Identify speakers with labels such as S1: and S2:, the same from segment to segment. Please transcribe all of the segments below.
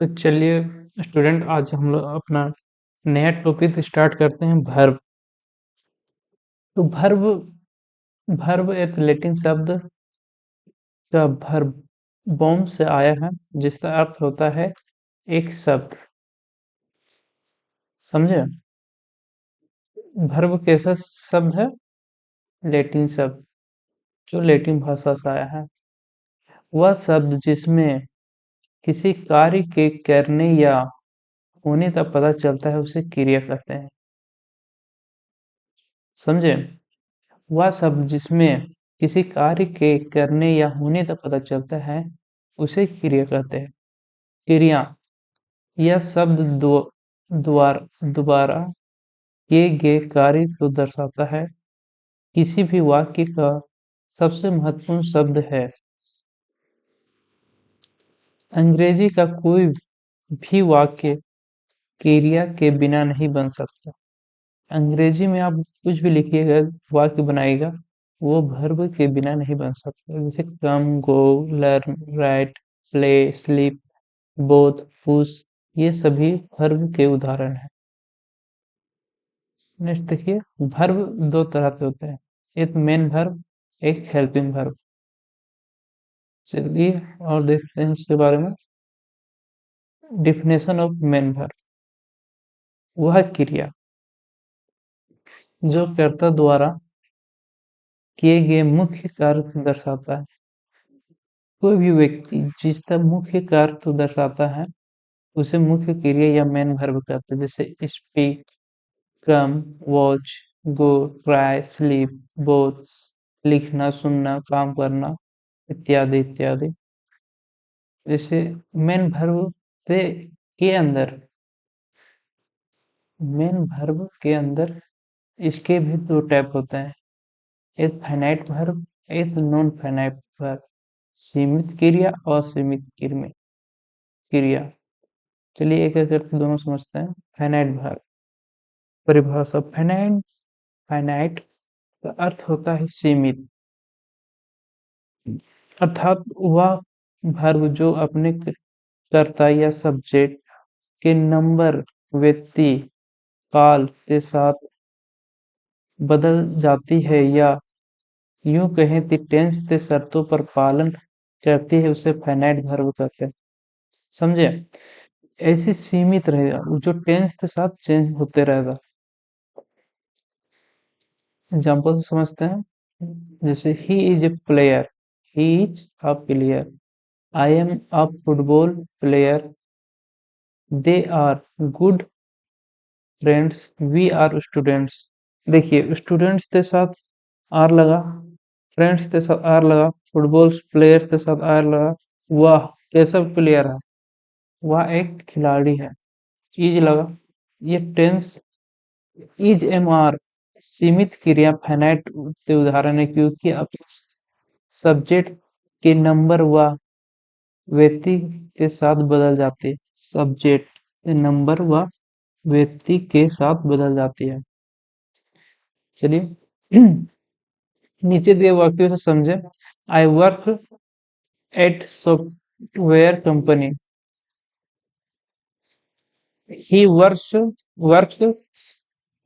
S1: तो चलिए स्टूडेंट, आज हम लोग अपना नया टॉपिक स्टार्ट करते हैं। भर्ब। तो भर्ब भर्ब एक लैटिन शब्द का भर्ब बॉम से आया है, जिसका अर्थ होता है एक शब्द। समझे? भर्ब कैसा शब्द है? लैटिन शब्द, जो लैटिन भाषा से आया है। वह शब्द जिसमें किसी कार्य के करने या होने का पता चलता है, उसे क्रिया कहते हैं। समझे? वह शब्द जिसमें किसी कार्य के करने या होने का पता चलता है, उसे क्रिया कहते हैं। क्रिया यह शब्द दोबारा किए गए कार्य को दर्शाता है। किसी भी वाक्य का सबसे महत्वपूर्ण शब्द है। अंग्रेजी का कोई भी वाक्य क्रिया के बिना नहीं बन सकता। अंग्रेजी में आप कुछ भी लिखिएगा, वाक्य बनाएगा, वो वर्ब के बिना नहीं बन सकता। जैसे come, go, learn, write, play, sleep, both, push, ये सभी वर्ब के उदाहरण हैं। नेक्स्ट देखिए, वर्ब दो तरह के होते हैं, एक मेन वर्ब, एक हेल्पिंग वर्ब। चलिए और देखते हैं इसके बारे में। डिफिनेशन ऑफ मेन वर्ब: वह क्रिया जो कर्ता द्वारा किए गए मुख्य कार्य को दर्शाता है। कोई भी व्यक्ति जिसका मुख्य कार्य को दर्शाता है, उसे मुख्य क्रिया या मेन वर्ब कहते हैं। जैसे स्पीक, कम, वॉच, गो, ट्राई, स्लीप, बोथ, लिखना, सुनना, काम करना, इत्यादि इत्यादि। जैसे मेन वर्ब के अंदर मेन वर्ब के अंदर इसके भी दो टाइप होते हैं, एक फाइनाइट वर्ब, एक नॉन फाइनाइट वर्ब। सीमित क्रिया और सीमित क्रिया। चलिए एक एक करके दोनों समझते हैं। फाइनाइट वर्ब परिभाषा: फाइनाइट फाइनाइट का अर्थ होता है सीमित, अर्थात वह वर्ब जो अपने कर्ता या सब्जेक्ट के नंबर, व्यक्ति, काल के साथ बदल जाती है, या यूं कहें कि टेंस के शर्तों पर पालन करती है, उसे फाइनाइट वर्ब कहते हैं। समझे? ऐसी सीमित रहेगा, जो टेंस के साथ चेंज होते रहेगा। एग्जाम्पल से समझते हैं। जैसे he is a player, he is a player. I am a football player, they are good friends, we are students. देखिए, स्टूडेंट्स के साथ आर लगा, फ्रेंड्स के साथ आर लगा, फुटबॉल प्लेयर्स के साथ आर लगा। वह कैसा प्लेयर है? वह एक खिलाड़ी है। इज लगा, ये टेंस इज एम आर सीमित क्रिया फाइनाइट के उदाहरण है, क्योंकि अब सब्जेक्ट के नंबर व व्यक्ति के साथ बदल जाते हैं। सब्जेक्ट के नंबर व व्यक्ति के साथ बदल जाती है। चलिए नीचे दिए वाक्यों से समझे। I work at software company, he work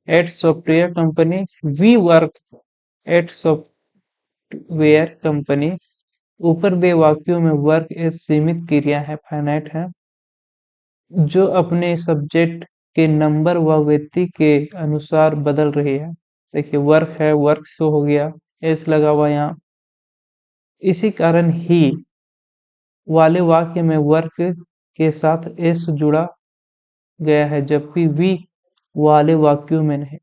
S1: at software company, we work at software company. ऊपर दिए वाक्यों में वर्क एक सीमित क्रिया है, फाइनाइट है, जो अपने सब्जेक्ट के नंबर व व्यक्ति के अनुसार बदल रही है। देखिए, वर्क है, वर्क से हो गया, एस लगा हुआ यहाँ। इसी कारण ही वाले वाक्य में वर्क के साथ एस जुड़ा गया है, जबकि वी वाले वाक्यों में नहीं।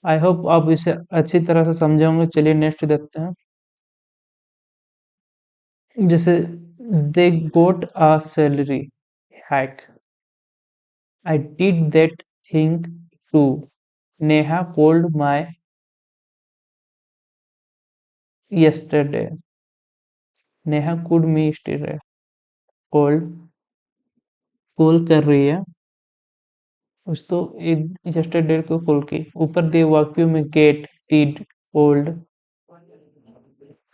S1: आई होप आप इसे अच्छी तरह से समझे होंगे। चलिए नेक्स्ट देखते हैं। जैसे they got a salary hike, I did that thing too, Neha called my yesterday, Neha could me yesterday। Called, call कर रही है, उस तो yesterday तो कॉल की। ऊपर दिए वाक्यों में गेट, डिड, कोल्ड,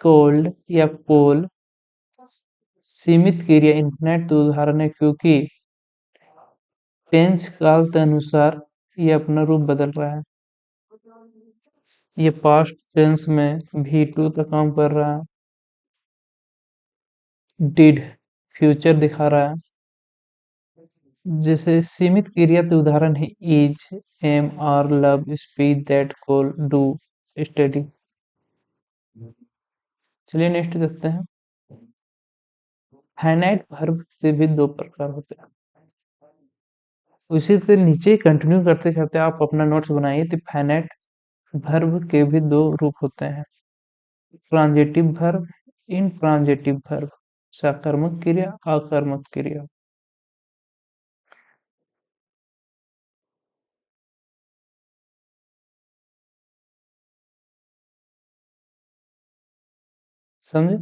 S1: कोल्ड या पोल सीमित क्रिया इनफिनाइट तो उदाहरण है क्योंकि टेंस काल के अनुसार ये अपना रूप बदल रहा है। ये पास्ट टेंस में भी टू का काम कर रहा है। डिड फ्यूचर दिखा रहा है। जैसे सीमित क्रिया के उदाहरण है is, am, are, love, speech, that, call, do, study. चलिए नेक्स्ट देखते हैं। फाइनाइट वर्ब से भी दो प्रकार होते हैं। उसी से नीचे कंटिन्यू करते करते आप अपना नोट्स बनाइए। तो फाइनाइट वर्ब के भी दो रूप होते हैं, ट्रांजिटिव वर्ब, इनट्रांजिटिव वर्ब, सकर्मक क्रिया, अकर्मक क्रिया। समझे?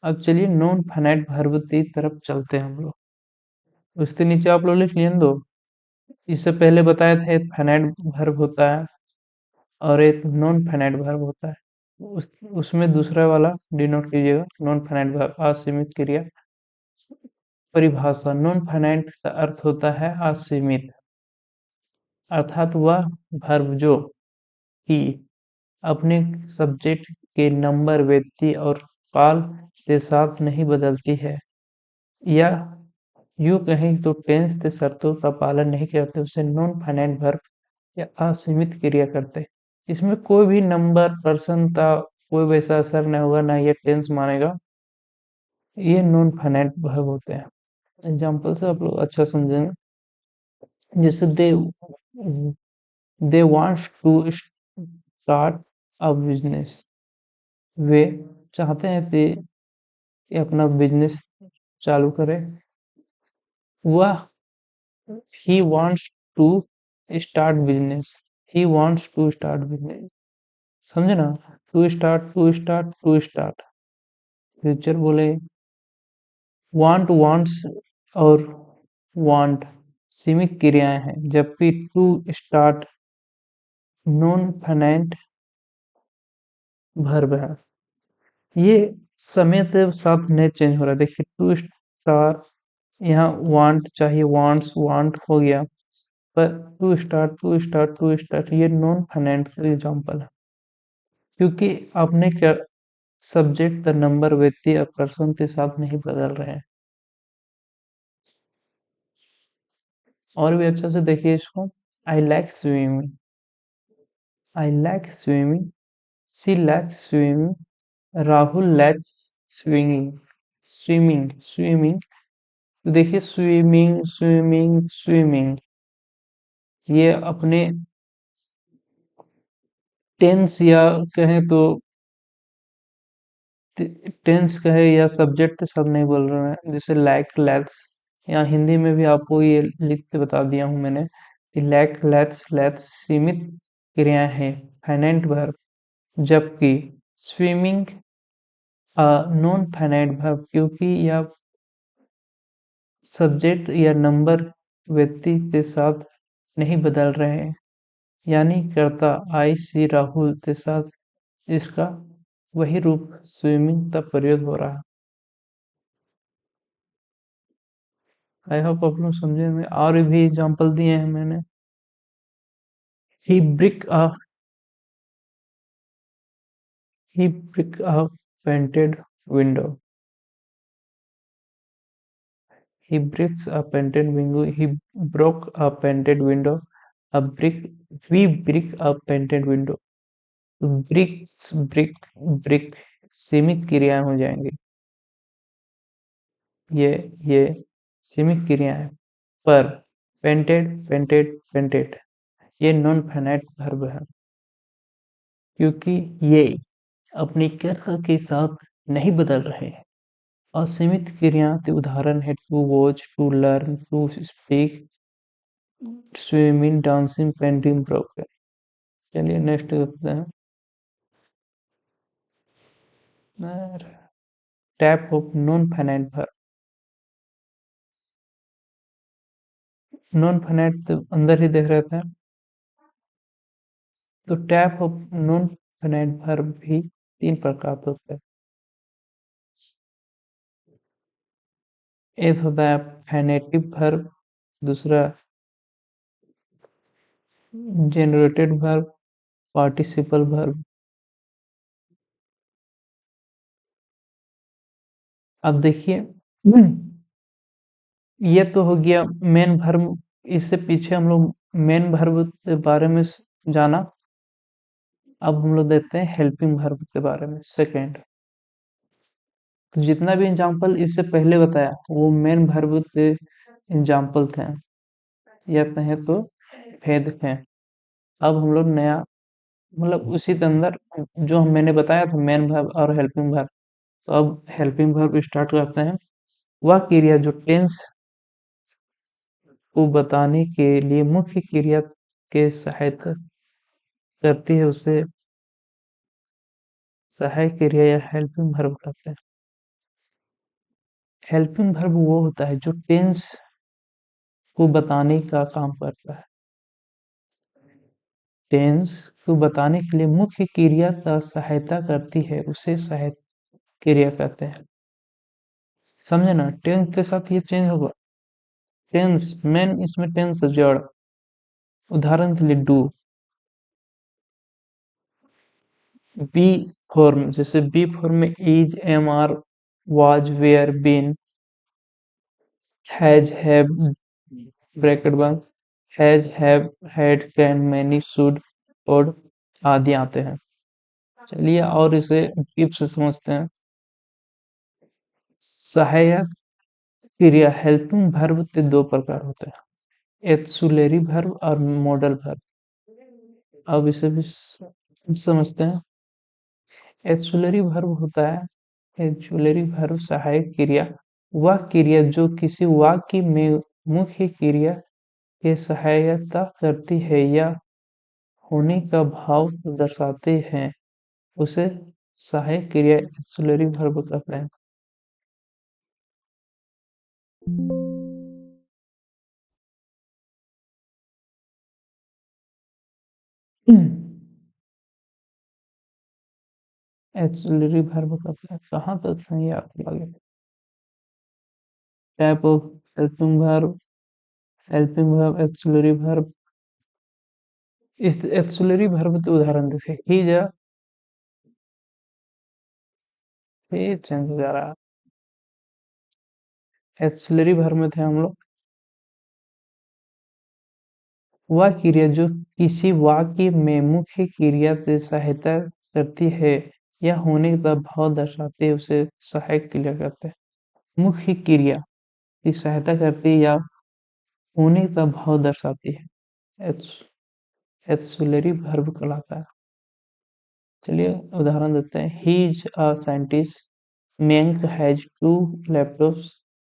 S1: अब चलिए नॉन फाइनाइट वर्ब की तरफ चलते हैं हम लोग। उसके नीचे आप लोग लिख लिए दो। इससे पहले बताया था एक फाइनाइट वर्ब होता है और एक नॉन फाइनाइट वर्ब होता है। उसमें दूसरा वाला डिनोट कीजिएगा, नॉन फाइनाइट वर्ब, असीमित क्रिया। परिभाषा, नॉन फाइनाइट का अर्थ होता है असीमित, अर्थात वह वर्ब जो कि अपने सब्जेक्ट के नंबर, व्यक्ति और काल के साथ नहीं बदलती है, या यूं कहें तो टेंस के शर्तों का पालन नहीं करते, उसे नॉन फाइनाइट वर्ब या असीमित क्रिया करते हैं। इसमें कोई भी नंबर, पर्सन का कोई वैसा असर नहीं होगा, ना ये टेंस मानेगा। ये नॉन फाइनाइट वर्ब होते हैं। एग्जाम्पल से आप लोग अच्छा समझेंगे। जैसे they wants to start a business. वे चाहते हैं कि अपना बिजनेस चालू करें। वह he wants to start business. He wants to start business. समझे ना? To start, to start, to start. Future बोले वांट, वांट्स और वांट सीमित क्रियाएं हैं, जबकि to start non finite verb है। ये समय के साथ नहीं चेंज हो रहा है। देखिए टू स्टार, यहाँ वांट चाहिए, वांट्स, वांट हो गया, पर to start, to start, to start ये नॉन फाइनाइट का एग्जाम्पल है, क्योंकि आपने क्या सब्जेक्ट का नंबर, व्यक्ति और पर्सन के साथ नहीं बदल रहे हैं। और भी अच्छा से देखिए इसको। I like swimming, I like swimming, she likes swimming, Rahul likes swimming. Swimming, swimming. तो देखिए स्विमिंग, स्विमिंग, स्विमिंग, ये अपने टेंस या कहें तो टेंस कहे या सब्जेक्ट के साथ नहीं बोल रहे हैं। जैसे लाइक, लैट्स, यहाँ हिंदी में भी आपको ये लिख के बता दिया हूँ मैंने कि लाइक, लैट्स, लैट्स सीमित क्रियाएं हैं, फाइनाइट वर्ब, जबकि स्विमिंग नॉन फाइनाइट वर्ब, क्योंकि यह सब्जेक्ट या नंबर व्यक्ति के साथ नहीं बदल रहे हैं, यानी कर्ता आई सी राहुल के साथ इसका वही रूप स्विमिंग का प्रयोग हो रहा है। आई होप आप लोग समझे में। और भी एग्जांपल दिए हैं मैंने। He brick a he brick a painted window. He bricks a painted window, he broke a painted window, a brick, we brick a painted window. Bricks, brick, brick सीमित क्रियाएं हो जाएंगी। ये ये सीमित क्रियाएं हैं। पर पेंटेड, पेंटेड, पेंटेड ये नॉन फाइनाइट वर्ब है, क्योंकि ये अपनी क्रिया के साथ नहीं बदल रहे हैं। असीमित क्रिया के उदाहरण है to watch, to learn, to speak, swimming, dancing, painting, broken. चलिए नेक्स्ट देखते हैं। Type of non finite verb. Non finite तो अंदर ही देख रहे थे। तो type of non finite verb भी तीन प्रकार के होते हैं। एक होता है फेनेटिव वर्ब, दूसरा जनरेटेड वर्ब, पार्टिसिपल वर्ब। अब देखिए, ये तो हो गया मेन वर्ब। इससे पीछे हम लोग मेन वर्ब के बारे में जाना। अब हम लोग देखते हैं हेल्पिंग वर्ब के बारे में सेकेंड। तो जितना भी एग्जाम्पल इससे पहले बताया वो मेन वर्ब के एग्जाम्पल थे या कहें तो भेद थे। अब हम लोग नया मतलब उसी के अंदर जो मैंने बताया था मेन वर्ब और हेल्पिंग वर्ब, तो अब हेल्पिंग वर्ब स्टार्ट करते हैं। वह क्रिया जो टेंस को बताने के लिए मुख्य क्रिया के सहायता करती है उसे सहायक क्रिया या हेल्पिंग वर्ब कहते हैं। हेल्पिंग वर्ब वो होता है जो टेंस को बताने का काम करता है। टेंस को बताने के लिए मुख्य क्रिया का सहायता करती है उसे सहायक क्रिया कहते हैं। समझे ना, टेंस के साथ ये चेंज होगा। टेंस मेन, इसमें टेंस जड़। उदाहरण के लिए डू। बी फॉर्म, जैसे बी फॉर्म में is, am, are, was, were, been, has, have, bracket बंद, has, have, had, can, many, should और आदि आते हैं। चलिए और इसे टिप से समझते हैं। सहायक क्रिया हेल्पिंग वर्ब के दो प्रकार होते हैं, एक्सुलरी वर्ब और मॉडल वर्ब। अब इसे भी समझते हैं। एक्सुलरी वर्ब होता है, एक्सुलरी वर्ब सहायक क्रिया वह क्रिया जो किसी वाक्य में मुख्य क्रिया के सहायता करती है या होने का भाव दर्शाते हैं उसे सहायक क्रिया एक्सुलरी वर्ब कहते हैं। एक्सुलरी वर्ब कहते हैं। कहाँ तक सही आपको लगे? Type of helping verb, helping verb, auxiliary verb. इस एक्सुलरी वर्ब के उदाहरण जैसे ही जा, ये चेंज हो जा रहा है। एक्सुलरी वर्ब में थे हम लोग, वह क्रिया जो किसी वाक्य में मुख्य क्रिया से सहायता करती है या होने का भाव दर्शाती है उसे सहायक क्रिया कहते हैं। मुख्य क्रिया की सहायता करती है या होने का भाव दर्शाती है, एक्सुलरी वर्ब कहलाता है। चलिए उदाहरण देते हैं। ही is a scientist, Mayank has two laptops.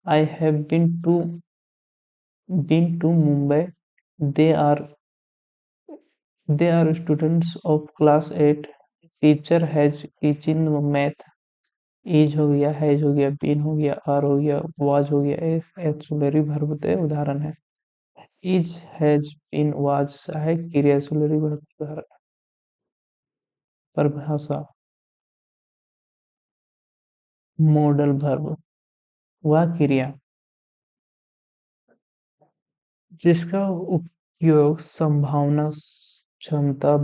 S1: I have been to Mumbai. They are they are students of class 8. Teacher has teaching math. Is हो गया, has हो गया, been हो गया, are हो गया, was हो गया। एक्सुलरी वर्ब के उदाहरण है। Is, has, been, was है क्रिया एक्सुलरी वर्ब के उदाहरण। परिभाषा। मॉडल वर्ब वह क्रिया जिसका उपयोग संभावना, क्षमता,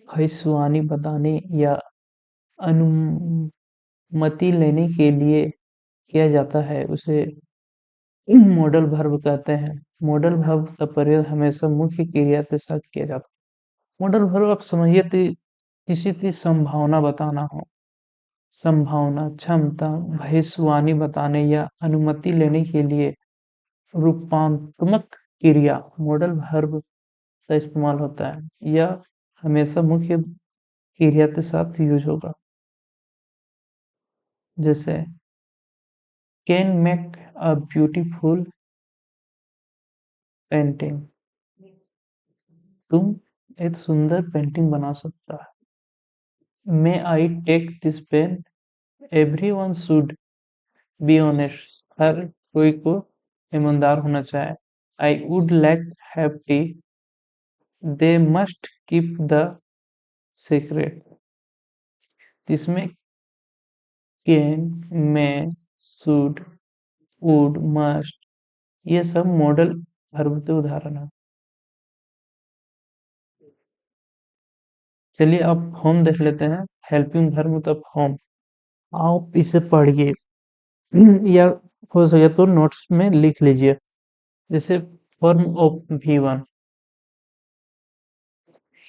S1: भविष्यवाणी बताने या अनुमति लेने के लिए किया जाता है उसे मॉडल वर्ब कहते हैं। मॉडल वर्ब का प्रयोग हमेशा मुख्य क्रिया के साथ किया जाता है। मॉडल वर्ब आप समझिए कि किसी की संभावना बताना हो, संभावना, क्षमता, भविष्यवाणी बताने या अनुमति लेने के लिए रूपात्मक क्रिया मॉडल वर्ब का इस्तेमाल होता है। यह हमेशा मुख्य क्रिया के साथ यूज होगा। जैसे can make a beautiful painting, तुम एक सुंदर पेंटिंग बना सकता है। May I take this pen, everyone should be honest, हर कोई को ईमानदार होना चाहिए। I would like have tea, they must keep the secret. इसमें can, may, should would, must, ये सब मॉडल वर्ब के उदाहरण है। चलिए अब फॉर्म देख लेते हैं। हेल्पिंग वर्ब मतलब फॉर्म। आप इसे पढ़िए या हो सके तो नोट्स में लिख लीजिए। जैसे form of V1,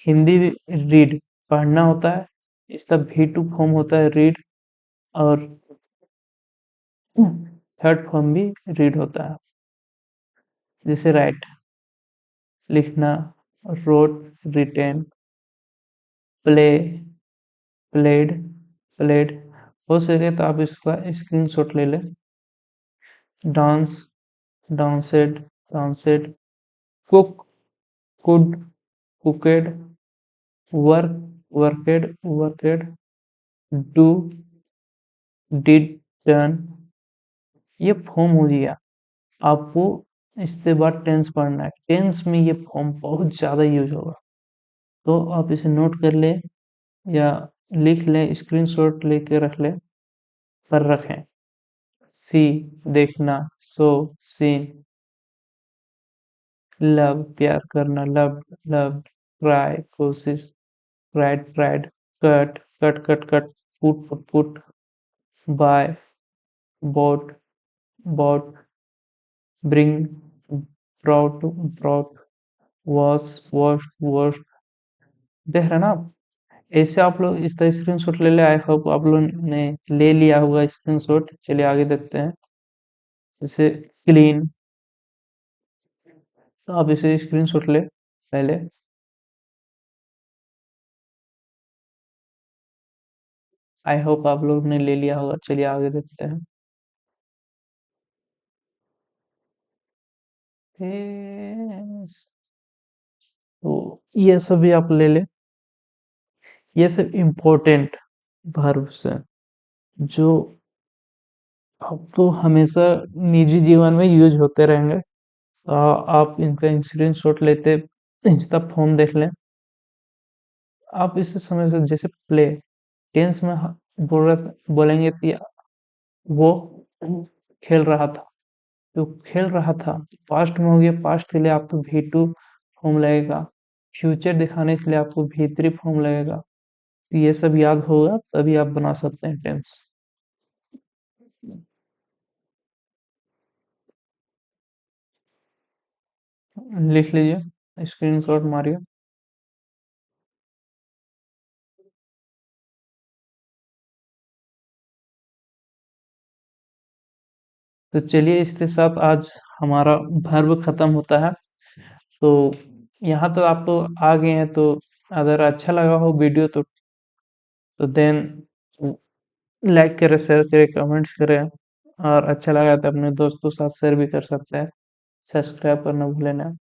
S1: Hindi read, पढ़ना होता है। इसका V2 फॉर्म होता है रीड, और थर्ड फॉर्म भी रीड होता है। जैसे राइट, लिखना, wrote, written, play, played, played. हो सके तो आप इसका स्क्रीनशॉट ले लें। Dance, danced, danced, cook, could, cooked, work, worked, worked, do, did, done. ये फॉर्म हो गया। आपको इसके बाद टेंस पढ़ना है। टेंस में ये फॉर्म बहुत ज़्यादा यूज होगा, तो आप इसे नोट कर लें या लिख लें, स्क्रीनशॉट लेके रख लें, पर रखें। सी, देखना, सो, सीन, लव, प्यार करना, लव, लव, ट्राई, कोशिश, tried, tried, cut, cut, cut, cut, put, put, put, buy, bought, bought, bring, brought, brought, wash, wash, wash. देख रहे हैं ना आप? ऐसे आप लोग इसका स्क्रीनशॉट ले ले। आई होप आप लोग ने ले लिया होगा स्क्रीनशॉट। चलिए आगे देखते हैं। जैसे क्लीन, तो आप इसे स्क्रीनशॉट ले पहले। आई होप आप लोग ने ले लिया होगा। चलिए आगे देखते हैं। Yes, तो ये सभी आप ले ले। ये सब इम्पोर्टेंट वर्ब्स हैं जो अब तो हमेशा निजी जीवन में यूज होते रहेंगे। आप इनका स्क्रीनशॉट लेते, इंस्टा फॉर्म देख लें। आप इसे समझ सकते, जैसे प्ले, टेंस में बोलेंगे कि वो खेल रहा था। तो खेल रहा था पास्ट में हो गया, पास्ट के लिए आपको V2 फॉर्म लगेगा। फ्यूचर दिखाने के लिए आपको V3 फॉर्म लगेगा। तो ये सब याद होगा तभी आप बना सकते हैं टेंस। लिख लीजिए, स्क्रीनशॉट मारिए। तो चलिए इसके साथ आज हमारा वर्ब खत्म होता है। तो यहाँ तो आप तो आ गए हैं, तो अगर अच्छा लगा हो वीडियो देन लाइक करें, शेयर करें, कमेंट्स करें। और अच्छा लगा तो अपने दोस्तों के साथ शेयर भी कर सकते हैं। सब्सक्राइब करना भूलें ना।